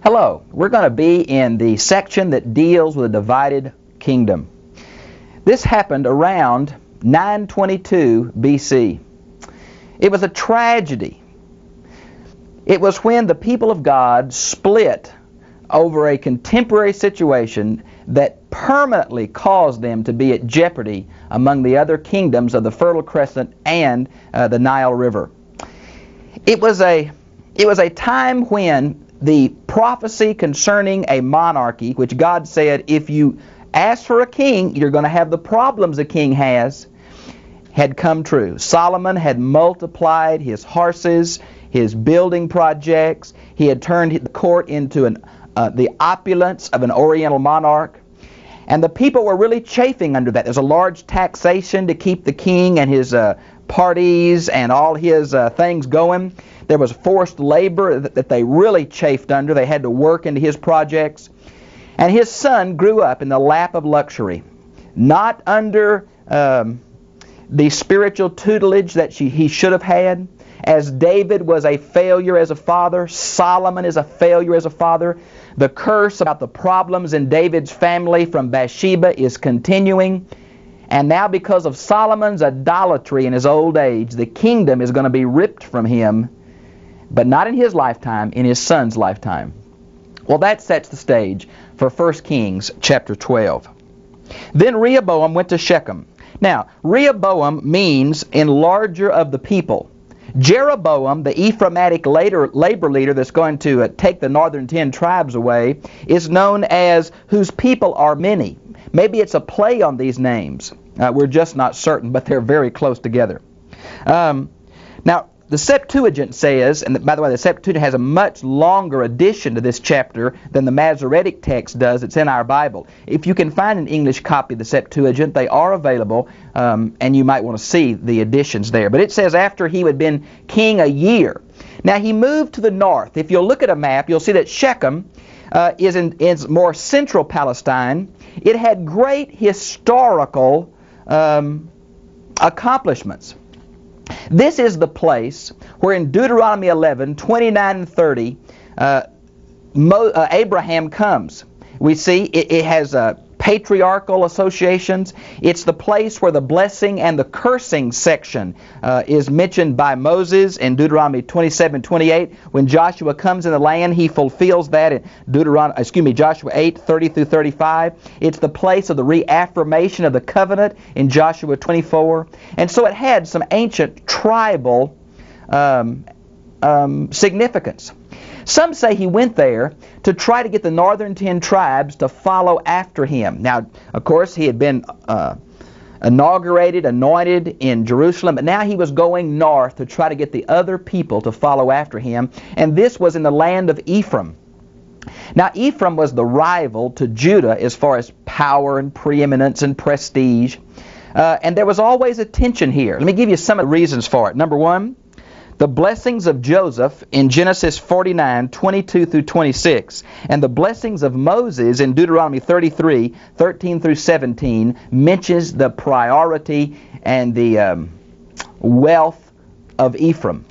Hello, we're going to be in the section that deals with a divided kingdom. This happened around 922 BC. It was a tragedy. It was when the people of God split over a contemporary situation that permanently caused them to be at jeopardy among the other kingdoms of the Fertile Crescent and the Nile River. It was a time when the prophecy concerning a monarchy, which God said, if you ask for a king, you're going to have the problems a king has, had come true. Solomon had multiplied his horses, his building projects. He had turned the court into the opulence of an oriental monarch. And the people were really chafing under that. There's a large taxation to keep the king and his parties and all his things going. There was forced labor that they really chafed under. They had to work into his projects. And his son grew up in the lap of luxury, not under the spiritual tutelage that he should have had. As David was a failure as a father, Solomon is a failure as a father. The curse about the problems in David's family from Bathsheba is continuing. And now because of Solomon's idolatry in his old age, the kingdom is going to be ripped from him, but not in his lifetime, in his son's lifetime. Well, that sets the stage for 1 Kings chapter 12. Then Rehoboam went to Shechem. Now, Rehoboam means enlarger of the people. Jeroboam, the Ephraimitic labor leader that's going to take the northern 10 tribes away, is known as whose people are many. Maybe it's a play on these names. We're just not certain, but they're very close together. Now, the Septuagint says, and by the way, the Septuagint has a much longer addition to this chapter than the Masoretic text does. It's in our Bible. If you can find an English copy of the Septuagint, they are available, and you might want to see the additions there. But it says after he had been king a year. Now, he moved to the north. If you'll look at a map, you'll see that Shechem is in more central Palestine. It had great historical accomplishments. This is the place where in Deuteronomy 11, 29 and 30, Abraham comes. We see it has patriarchal associations. It's the place where the blessing and the cursing section is mentioned by Moses in Deuteronomy 27:28. When Joshua comes in the land, he fulfills that in Joshua 8:30 through 35. It's the place of the reaffirmation of the covenant in Joshua 24. And so it had some ancient tribal significance. Some say he went there to try to get the northern 10 tribes to follow after him. Now, of course, he had been anointed in Jerusalem, but now he was going north to try to get the other people to follow after him. And this was in the land of Ephraim. Now, Ephraim was the rival to Judah as far as power and preeminence and prestige. And there was always a tension here. Let me give you some of the reasons for it. Number one, the blessings of Joseph in Genesis 49, 22 through 26, and the blessings of Moses in Deuteronomy 33, 13 through 17, mentions the priority and the wealth of Ephraim.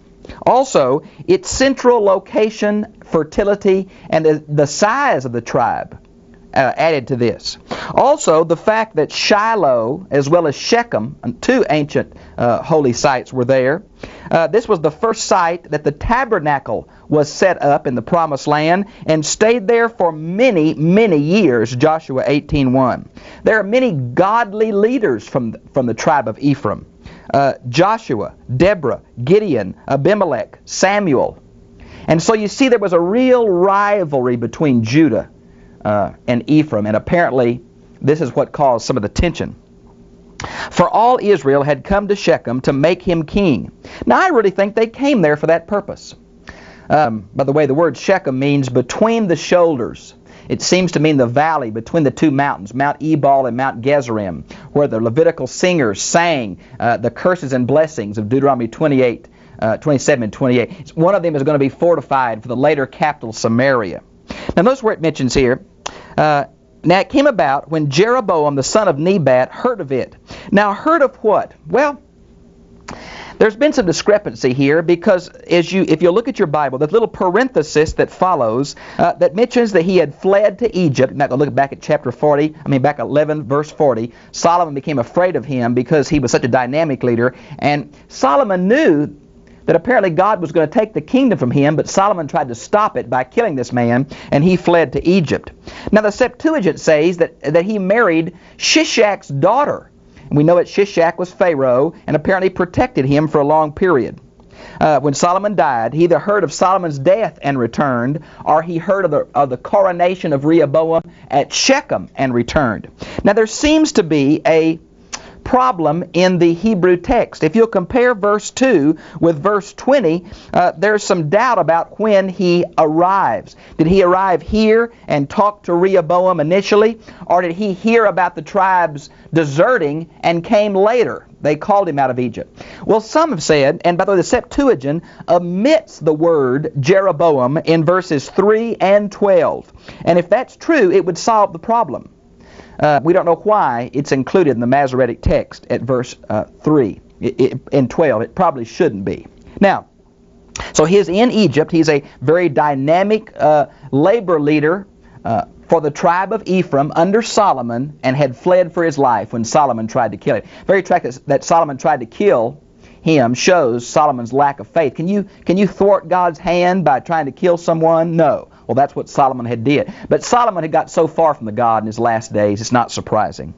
Also, its central location, fertility, and the size of the tribe added to this. Also, the fact that Shiloh, as well as Shechem, two ancient holy sites were there. This was the first site that the tabernacle was set up in the Promised Land and stayed there for many, many years, Joshua 18:1. There are many godly leaders from the tribe of Ephraim. Joshua, Deborah, Gideon, Abimelech, Samuel. And so you see there was a real rivalry between Judah and Ephraim, and apparently this is what caused some of the tension. For all Israel had come to Shechem to make him king. Now I really think they came there for that purpose. By the way, the word Shechem means between the shoulders. It seems to mean the valley between the two mountains, Mount Ebal and Mount Gezerim, where the Levitical singers sang the curses and blessings of Deuteronomy 27 and 28. One of them is going to be fortified for the later capital Samaria. Now notice where it mentions here, now it came about when Jeroboam the son of Nebat heard of it. Now heard of what? Well, There's been some discrepancy here because if you look at your Bible, the little parenthesis that follows that mentions that he had fled to Egypt. Now look back at back 11 verse 40. Solomon became afraid of him because he was such a dynamic leader, and Solomon knew that apparently God was going to take the kingdom from him, but Solomon tried to stop it by killing this man, and he fled to Egypt. Now the Septuagint says that he married Shishak's daughter. We know that Shishak was Pharaoh and apparently protected him for a long period. When Solomon died, he either heard of Solomon's death and returned, or he heard of the coronation of Rehoboam at Shechem and returned. Now there seems to be a problem in the Hebrew text. If you'll compare verse 2 with verse 20, there's some doubt about when he arrives. Did he arrive here and talk to Rehoboam initially, or did he hear about the tribes deserting and came later? They called him out of Egypt. Well, some have said, and by the way, the Septuagint omits the word Jeroboam in verses 3 and 12. And if that's true, it would solve the problem. We don't know why it's included in the Masoretic text at verse 3 and 12. It probably shouldn't be. Now, so he's in Egypt. He's a very dynamic labor leader for the tribe of Ephraim under Solomon, and had fled for his life when Solomon tried to kill him. Very fact that Solomon tried to kill him shows Solomon's lack of faith. Can you thwart God's hand by trying to kill someone? No. Well, that's what Solomon had did. But Solomon had got so far from the God in his last days, it's not surprising.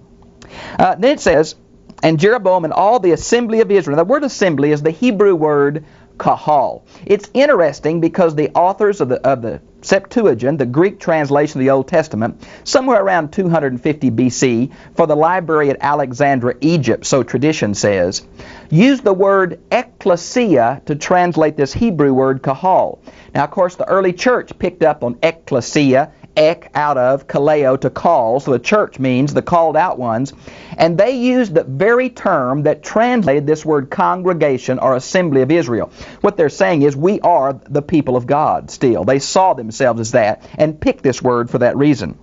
Then it says, and Jeroboam and all the assembly of Israel. The word assembly is the Hebrew word kahal. It's interesting because the authors of the Septuagint, the Greek translation of the Old Testament, somewhere around 250 BC, for the library at Alexandria, Egypt, so tradition says, used the word ecclesia to translate this Hebrew word kahal. Now, of course, the early church picked up on ecclesia, ek out of, kaleo to call, so the church means the called out ones, and they used the very term that translated this word congregation or assembly of Israel. What they're saying is we are the people of God still. They saw themselves as that and picked this word for that reason.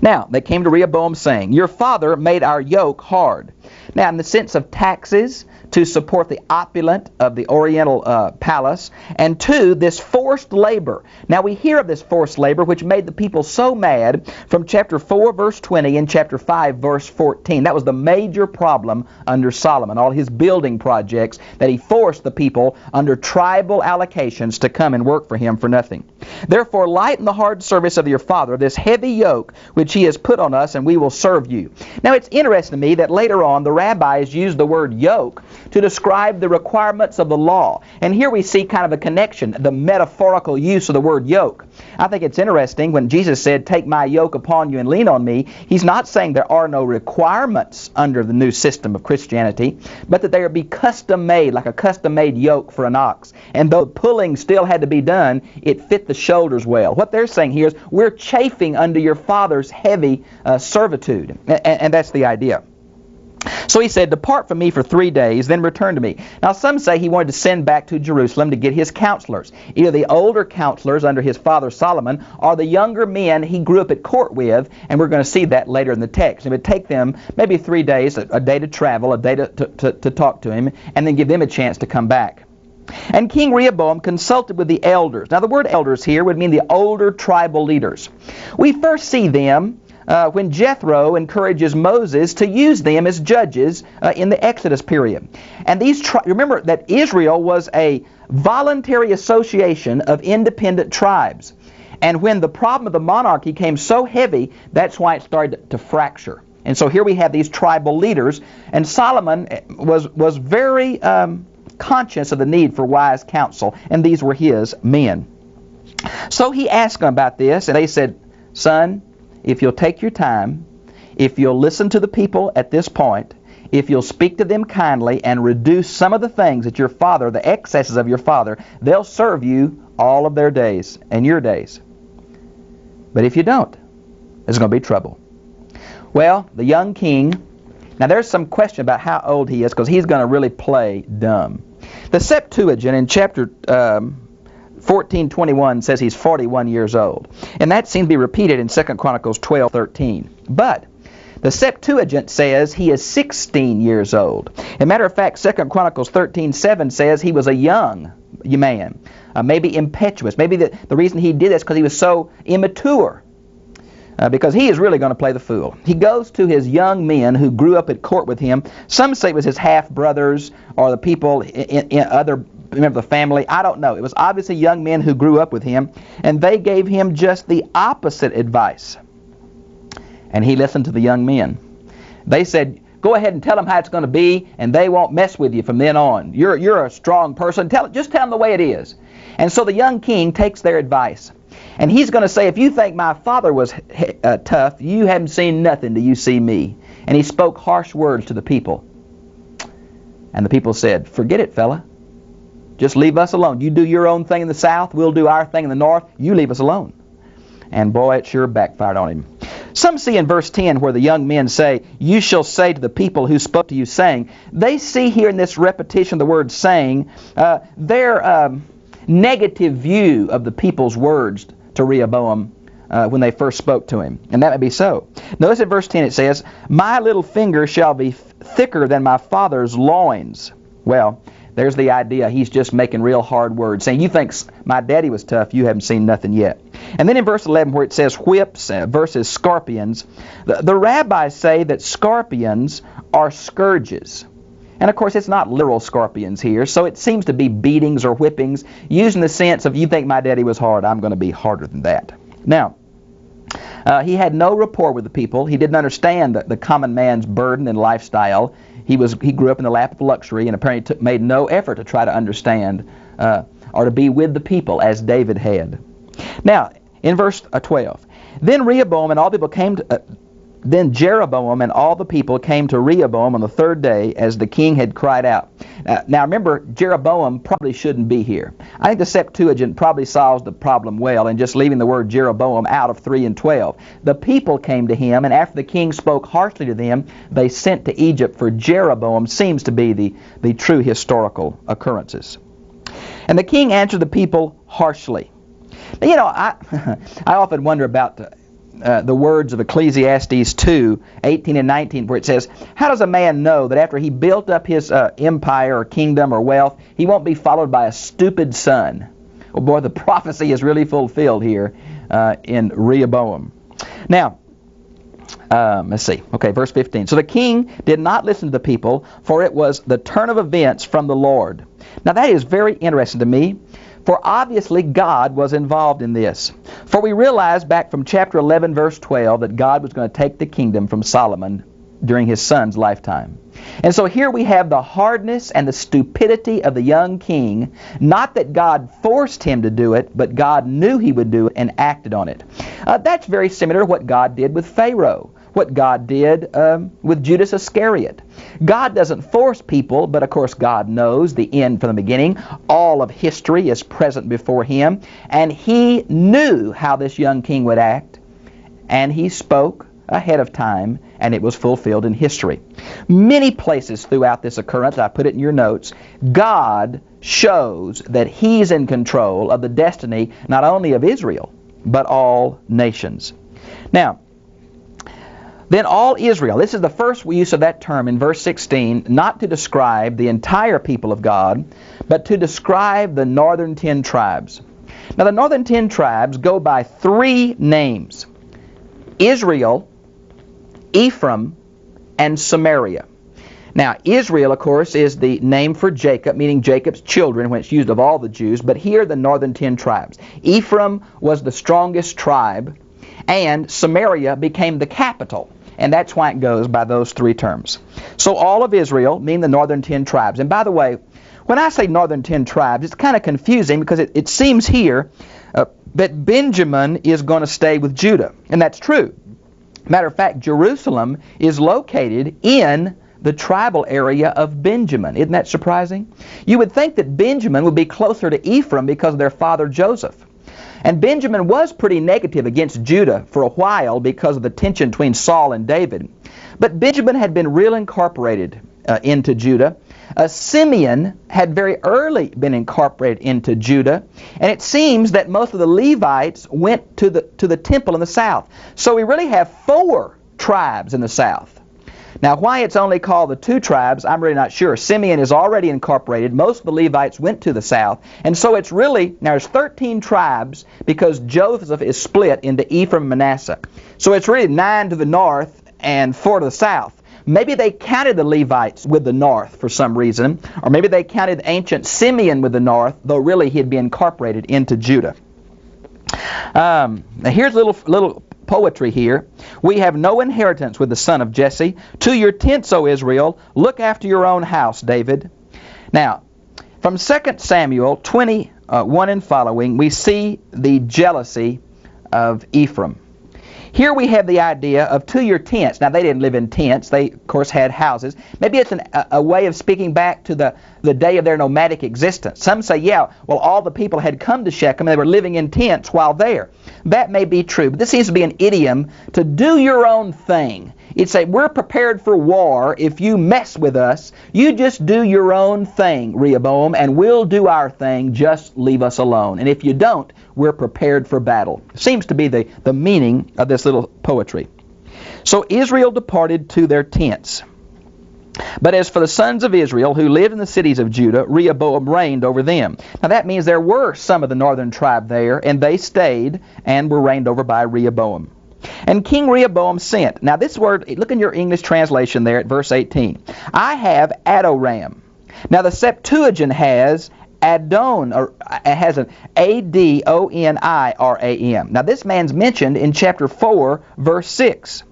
Now, they came to Rehoboam saying, your father made our yoke hard. Now, in the sense of taxes, to support the opulent of the Oriental palace, and two, this forced labor. Now we hear of this forced labor which made the people so mad from chapter 4 verse 20 and chapter 5 verse 14. That was the major problem under Solomon, all his building projects, that he forced the people under tribal allocations to come and work for him for nothing. Therefore lighten the hard service of your father, this heavy yoke which he has put on us, and we will serve you. Now it's interesting to me that later on the rabbis used the word yoke to describe the requirements of the law. And here we see kind of a connection, the metaphorical use of the word yoke. I think it's interesting when Jesus said, take my yoke upon you and lean on me, he's not saying there are no requirements under the new system of Christianity, but that they are be custom made, like a custom made yoke for an ox. And though pulling still had to be done, it fit the shoulders well. What they're saying here is, we're chafing under your father's heavy servitude. And that's the idea. So he said, depart from me for 3 days, then return to me. Now some say he wanted to send back to Jerusalem to get his counselors, either the older counselors under his father Solomon, or the younger men he grew up at court with, and we're going to see that later in the text. It would take them maybe 3 days, a day to travel, a day to talk to him, and then give them a chance to come back. And King Rehoboam consulted with the elders. Now the word elders here would mean the older tribal leaders. We first see them when Jethro encourages Moses to use them as judges in the Exodus period. And remember that Israel was a voluntary association of independent tribes. And when the problem of the monarchy came so heavy, that's why it started to fracture. And so here we have these tribal leaders, and Solomon was very conscious of the need for wise counsel, and these were his men. So he asked them about this, and they said, son, if you'll take your time, if you'll listen to the people at this point, if you'll speak to them kindly and reduce some of the things that your father, the excesses of your father, they'll serve you all of their days and your days. But if you don't, there's going to be trouble. Well, the young king, now there's some question about how old he is, because he's going to really play dumb. The Septuagint in chapter 14:21 says he's 41 years old. And that seems to be repeated in 2 Chronicles 12:13. But The Septuagint says he is 16 years old. As a matter of fact, 2 Chronicles 13:7 says he was a young man, maybe impetuous. Maybe the reason he did this because he was so immature. Because he is really going to play the fool. He goes to his young men who grew up at court with him. Some say it was his half-brothers or the people in other members of the family. I don't know. It was obviously young men who grew up with him, and they gave him just the opposite advice. And he listened to the young men. They said, go ahead and tell them how it's going to be, and they won't mess with you from then on. You're a strong person. Just tell them the way it is. And so the young king takes their advice. And he's going to say, if you think my father was tough, you haven't seen nothing till you see me. And he spoke harsh words to the people. And the people said, forget it, fella. Just leave us alone. You do your own thing in the south, we'll do our thing in the north. You leave us alone. And boy, it sure backfired on him. Some see in verse 10 where the young men say, you shall say to the people who spoke to you, saying. They see here in this repetition of the word saying, their negative view of the people's words to Rehoboam when they first spoke to him. And that may be so. Notice in verse 10 it says, my little finger shall be thicker than my father's loins. Well, there's the idea he's just making real hard words, saying, you think my daddy was tough, you haven't seen nothing yet. And then in verse 11 where it says whips versus scorpions, the rabbis say that scorpions are scourges. And of course it's not literal scorpions here, so it seems to be beatings or whippings, used in the sense of, you think my daddy was hard, I'm going to be harder than that. Now, he had no rapport with the people. He didn't understand the common man's burden and lifestyle. He grew up in the lap of luxury and apparently made no effort to try to understand or to be with the people as David had. Now, in verse 12, then Rehoboam and all people came to... Then Jeroboam and all the people came to Rehoboam on the third day as the king had cried out. Now remember, Jeroboam probably shouldn't be here. I think the Septuagint probably solves the problem well in just leaving the word Jeroboam out of 3 and 12. The people came to him, and after the king spoke harshly to them, they sent to Egypt for Jeroboam. Seems to be the true historical occurrences. And the king answered the people harshly. Now, you know, I often wonder about the words of Ecclesiastes 2, 18 and 19, where it says, how does a man know that after he built up his empire or kingdom or wealth, he won't be followed by a stupid son? Well, boy, the prophecy is really fulfilled here in Rehoboam. Now, let's see. Okay, verse 15. So the king did not listen to the people, for it was the turn of events from the Lord. Now that is very interesting to me. For obviously God was involved in this. For we realize back from chapter 11, verse 12, that God was going to take the kingdom from Solomon during his son's lifetime. And so here we have the hardness and the stupidity of the young king. Not that God forced him to do it, but God knew he would do it and acted on it. That's very similar to what God did with Pharaoh, what God did with Judas Iscariot. God doesn't force people, but of course God knows the end from the beginning. All of history is present before him, and he knew how this young king would act, and he spoke ahead of time, and it was fulfilled in history. Many places throughout this occurrence, I put it in your notes, God shows that he's in control of the destiny not only of Israel, but all nations. Now, then all Israel, this is the first use of that term in verse 16, not to describe the entire people of God, but to describe the northern 10 tribes. Now the northern 10 tribes go by 3 names: Israel, Ephraim, and Samaria. Now Israel, of course, is the name for Jacob, meaning Jacob's children, when it's used of all the Jews, but here the northern 10 tribes. Ephraim was the strongest tribe, and Samaria became the capital. And that's why it goes by those 3 terms. So all of Israel mean the northern 10 tribes. And by the way, when I say northern 10 tribes, it's kind of confusing because it seems here that Benjamin is going to stay with Judah. And that's true. Matter of fact, Jerusalem is located in the tribal area of Benjamin. Isn't that surprising? You would think that Benjamin would be closer to Ephraim because of their father Joseph. And Benjamin was pretty negative against Judah for a while because of the tension between Saul and David. But Benjamin had been real incorporated into Judah. Simeon had very early been incorporated into Judah. And it seems that most of the Levites went to the temple in the south. So we really have 4 tribes in the south. Now, why it's only called the two tribes, I'm really not sure. Simeon is already incorporated. Most of the Levites went to the south. And so it's really, now there's 13 tribes because Joseph is split into Ephraim and Manasseh. So it's really 9 to the north and 4 to the south. Maybe they counted the Levites with the north for some reason, or maybe they counted ancient Simeon with the north, though really he'd be incorporated into Judah. Now here's a little poetry here. We have no inheritance with the son of Jesse. To your tents, O Israel, look after your own house, David. Now, from 2 Samuel 21 and following, we see the jealousy of Ephraim. Here we have the idea of to your tents. Now, they didn't live in tents. They, of course, had houses. Maybe it's a way of speaking back to the day of their nomadic existence. Some say, yeah, well, all the people had come to Shechem and they were living in tents while there. That may be true, but this seems to be an idiom to do your own thing. It'd say, we're prepared for war. If you mess with us, you just do your own thing, Rehoboam, and we'll do our thing. Just leave us alone. And if you don't, we're prepared for battle. Seems to be the meaning of this little poetry. So Israel departed to their tents. But as for the sons of Israel who lived in the cities of Judah, Rehoboam reigned over them. Now that means there were some of the northern tribe there, and they stayed and were reigned over by Rehoboam. And King Rehoboam sent. Now this word, look in your English translation there at verse 18. I have Adoram. Now the Septuagint has Adon, or has an Adoniram. Now this man's mentioned in chapter 4, verse 6.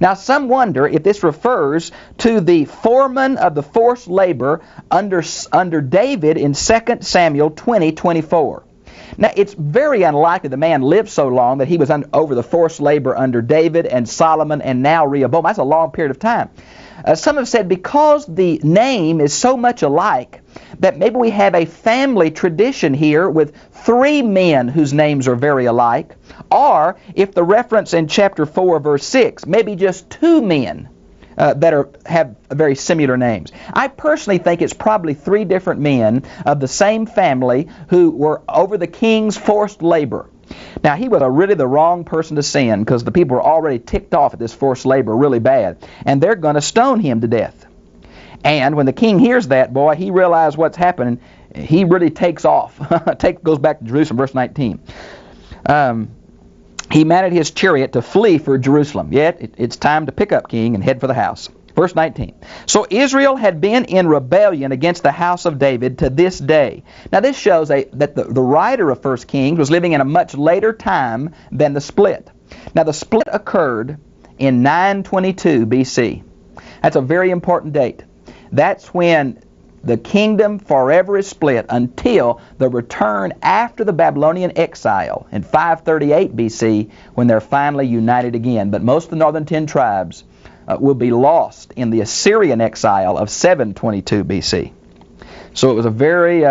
Now some wonder if this refers to the foreman of the forced labor under David in 2 Samuel 20:24. Now it's very unlikely the man lived so long that he was over the forced labor under David and Solomon and now Rehoboam. That's a long period of time. Some have said because the name is so much alike that maybe we have a family tradition here with 3 men whose names are very alike, or if the reference in chapter 4 verse 6, maybe just 2 men that have very similar names. I personally think it's probably 3 different men of the same family who were over the king's forced labor. Now, he was really the wrong person to send because the people were already ticked off at this forced labor really bad, and they're going to stone him to death. And when the king hears that, boy, he realizes what's happening. He really takes off. Goes back to Jerusalem, verse 19. He mounted his chariot to flee for Jerusalem. Yet, it's time to pick up, king, and head for the house. Verse 19. So Israel had been in rebellion against the house of David to this day. Now this shows that the writer of 1 Kings was living in a much later time than the split. Now the split occurred in 922 BC. That's a very important date. That's when the kingdom forever is split until the return after the Babylonian exile in 538 BC when they're finally united again. But most of the northern 10 tribes will be lost in the Assyrian exile of 722 BC. So it was a very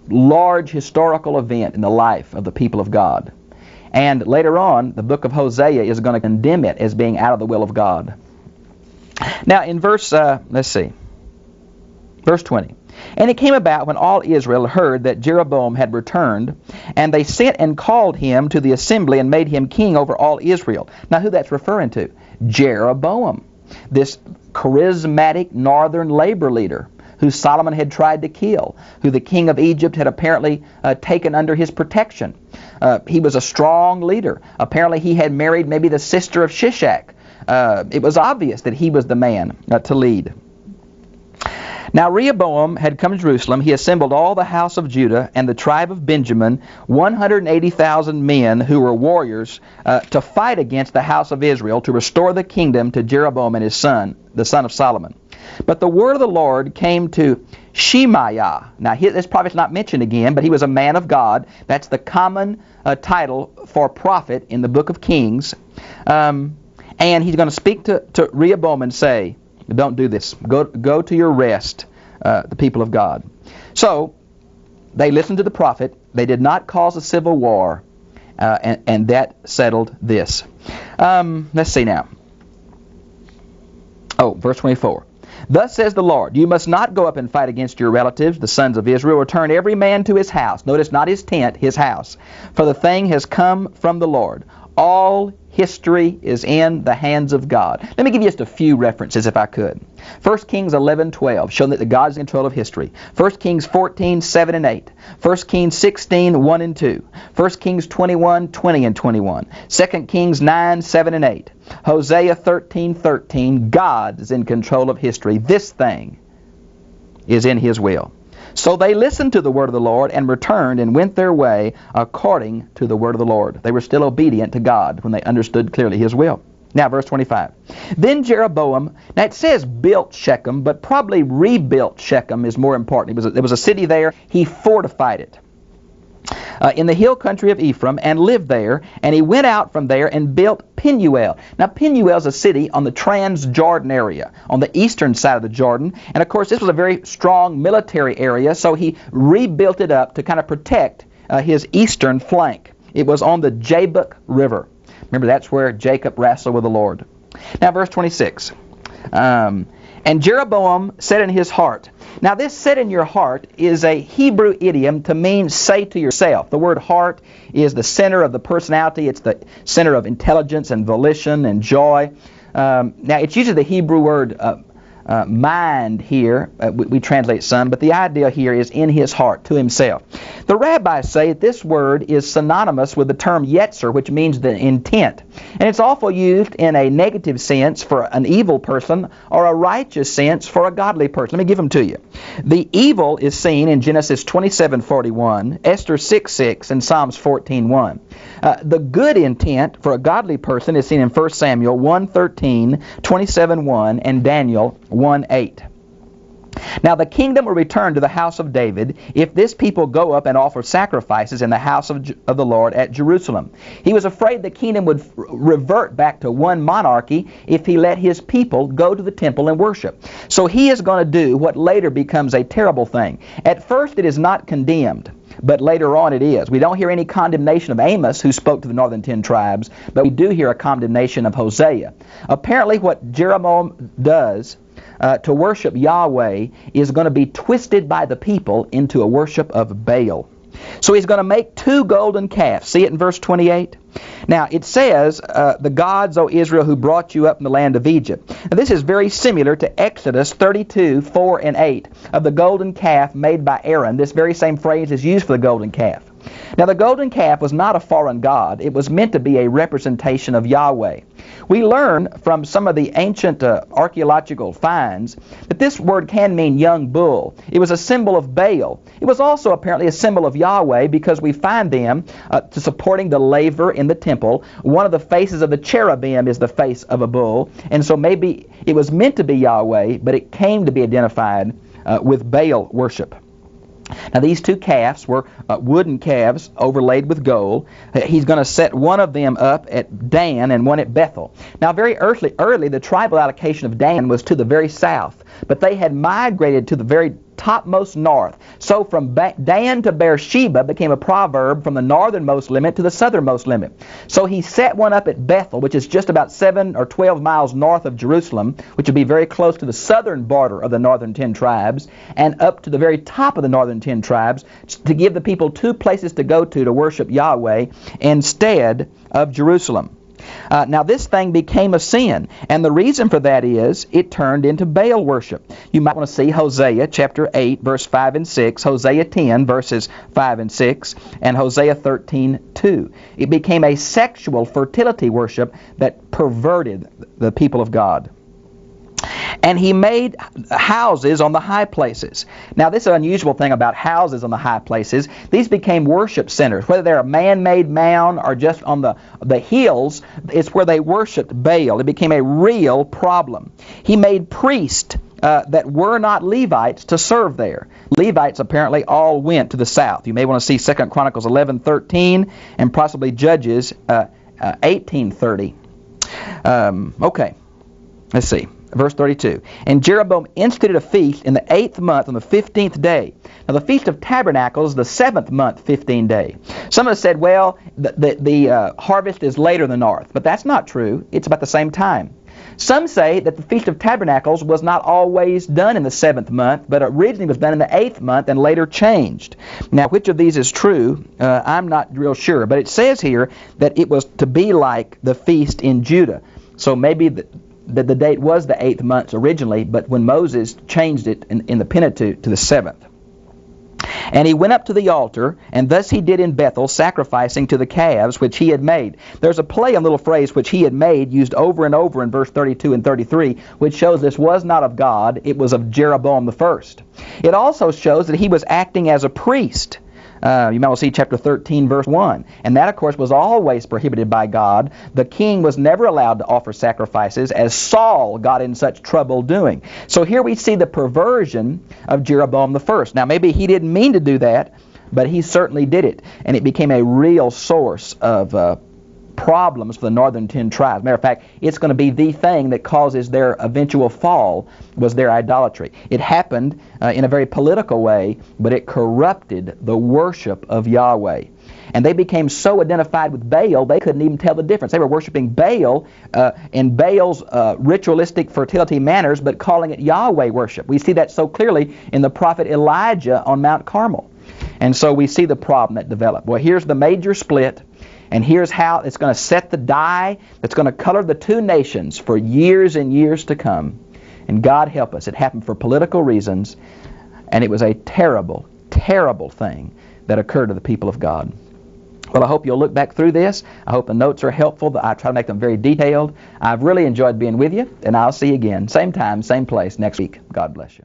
large historical event in the life of the people of God. And later on, the book of Hosea is going to condemn it as being out of the will of God. Now in verse, verse 20. And it came about when all Israel heard that Jeroboam had returned, and they sent and called him to the assembly and made him king over all Israel. Now who that's referring to? Jeroboam, this charismatic northern labor leader who Solomon had tried to kill, who the king of Egypt had apparently taken under his protection. He was a strong leader. Apparently he had married maybe the sister of Shechem. It was obvious that he was the man to lead. Now Rehoboam had come to Jerusalem. He assembled all the house of Judah and the tribe of Benjamin, 180,000 men who were warriors, to fight against the house of Israel, to restore the kingdom to Jeroboam and his son, the son of Solomon. But the word of the Lord came to Shemaiah. Now this prophet's not mentioned again, but he was a man of God. That's the common title for prophet in the book of Kings. And he's going to speak to Rehoboam and say, don't do this. Go to your rest, the people of God. So they listened to the prophet. They did not cause a civil war, and that settled this. Let's see now. Verse 24. Thus says the Lord, you must not go up and fight against your relatives, the sons of Israel. Return every man to his house. Notice not his tent, his house. For the thing has come from the Lord. All history is in the hands of God. Let me give you just a few references if I could. 1 Kings 11:12, showing that God is in control of history. 1 Kings 14:7 and 8. 1 Kings 16:1 and 2. 1 Kings 21:20 and 21. 2 Kings 9:7 and 8. Hosea 13:13. God is in control of history. This thing is in His will. So they listened to the word of the Lord and returned and went their way according to the word of the Lord. They were still obedient to God when they understood clearly His will. Now, verse 25. Then Jeroboam, now it says built Shechem, but probably rebuilt Shechem is more important. There was a city there. He fortified it in the hill country of Ephraim and lived there. And he went out from there and built Penuel. Now, Penuel is a city on the Transjordan area, on the eastern side of the Jordan. And, of course, this was a very strong military area, so he rebuilt it up to kind of protect his eastern flank. It was on the Jabbok River. Remember, that's where Jacob wrestled with the Lord. Now, verse 26. And Jeroboam said in his heart. Now, this "said in your heart" is a Hebrew idiom to mean say to yourself. The word heart is the center of the personality. It's the center of intelligence and volition and joy. Now, it's usually the Hebrew word mind here. We translate some, but the idea here is in his heart, to himself. The rabbis say that this word is synonymous with the term yetzer, which means the intent. And it's also used in a negative sense for an evil person or a righteous sense for a godly person. Let me give them to you. The evil is seen in Genesis 27:41, Esther 6:6, and Psalms 14:1. The good intent for a godly person is seen in 1 Samuel 1:13, 27:1, and Daniel 1:8. Now the kingdom will return to the house of David if this people go up and offer sacrifices in the house of the Lord at Jerusalem. He was afraid the kingdom would revert back to one monarchy if he let his people go to the temple and worship. So he is going to do what later becomes a terrible thing. At first it is not condemned, but later on it is. We don't hear any condemnation of Amos, who spoke to the northern 10 tribes, but we do hear a condemnation of Hosea. Apparently what Jeroboam does to worship Yahweh is going to be twisted by the people into a worship of Baal. So he's going to make 2 golden calves. See it in verse 28? Now it says, the gods, O Israel, who brought you up from the land of Egypt. Now this is very similar to Exodus 32:4 and 8 of the golden calf made by Aaron. This very same phrase is used for the golden calf. Now the golden calf was not a foreign god. It was meant to be a representation of Yahweh. We learn from some of the ancient archaeological finds that this word can mean young bull. It was a symbol of Baal. It was also apparently a symbol of Yahweh, because we find them to supporting the laver in the temple. One of the faces of the cherubim is the face of a bull. And so maybe it was meant to be Yahweh, but it came to be identified with Baal worship. Now these 2 calves were wooden calves overlaid with gold. He's going to set one of them up at Dan and one at Bethel. Now very early the tribal allocation of Dan was to the very south, but they had migrated to the very topmost north. So from Dan to Beersheba became a proverb from the northernmost limit to the southernmost limit. So he set one up at Bethel, which is just about 7 or 12 miles north of Jerusalem, which would be very close to the southern border of the northern 10 tribes, and up to the very top of the northern 10 tribes, to give the people 2 places to go to worship Yahweh instead of Jerusalem. Now this thing became a sin, and the reason for that is it turned into Baal worship. You might want to see Hosea chapter 8 verse 5 and 6, Hosea 10 verses 5 and 6, and Hosea 13:2. It became a sexual fertility worship that perverted the people of God. And he made houses on the high places. Now this is an unusual thing about houses on the high places. These became worship centers. Whether they're a man-made mound or just on the hills, it's where they worshipped Baal. It became a real problem. He made priests that were not Levites to serve there. Levites apparently all went to the south. You may want to see 2 Chronicles 11:13 and possibly Judges 18:30. Okay, let's see. Verse 32. And Jeroboam instituted a feast in the 8th month on the 15th day. Now the Feast of Tabernacles, the 7th month, 15 day. Some have said, well, the harvest is later in the north. But that's not true. It's about the same time. Some say that the Feast of Tabernacles was not always done in the 7th month, but originally was done in the 8th month and later changed. Now, which of these is true, I'm not real sure, but it says here that it was to be like the feast in Judah. So maybe the date was the 8th month originally, but when Moses changed it in the Pentateuch to the 7th. And he went up to the altar, and thus he did in Bethel, sacrificing to the calves which he had made. There's a play on little phrase, which he had made, used over and over in verse 32 and 33, which shows this was not of God, it was of Jeroboam the first. It also shows that he was acting as a priest. You might see chapter 13, verse 1. And that, of course, was always prohibited by God. The king was never allowed to offer sacrifices, as Saul got in such trouble doing. So here we see the perversion of Jeroboam the first. Now, maybe he didn't mean to do that, but he certainly did it. And it became a real source of problems for the northern 10 tribes. Matter of fact, it's going to be the thing that causes their eventual fall, was their idolatry. It happened in a very political way, but it corrupted the worship of Yahweh. And they became so identified with Baal, they couldn't even tell the difference. They were worshiping Baal in Baal's ritualistic fertility manners, but calling it Yahweh worship. We see that so clearly in the prophet Elijah on Mount Carmel. And so we see the problem that developed. Well, here's the major split. And here's how it's going to set the dye that's going to color the two nations for years and years to come. And God help us, it happened for political reasons, and it was a terrible, terrible thing that occurred to the people of God. Well, I hope you'll look back through this. I hope the notes are helpful. I try to make them very detailed. I've really enjoyed being with you, and I'll see you again, same time, same place, next week. God bless you.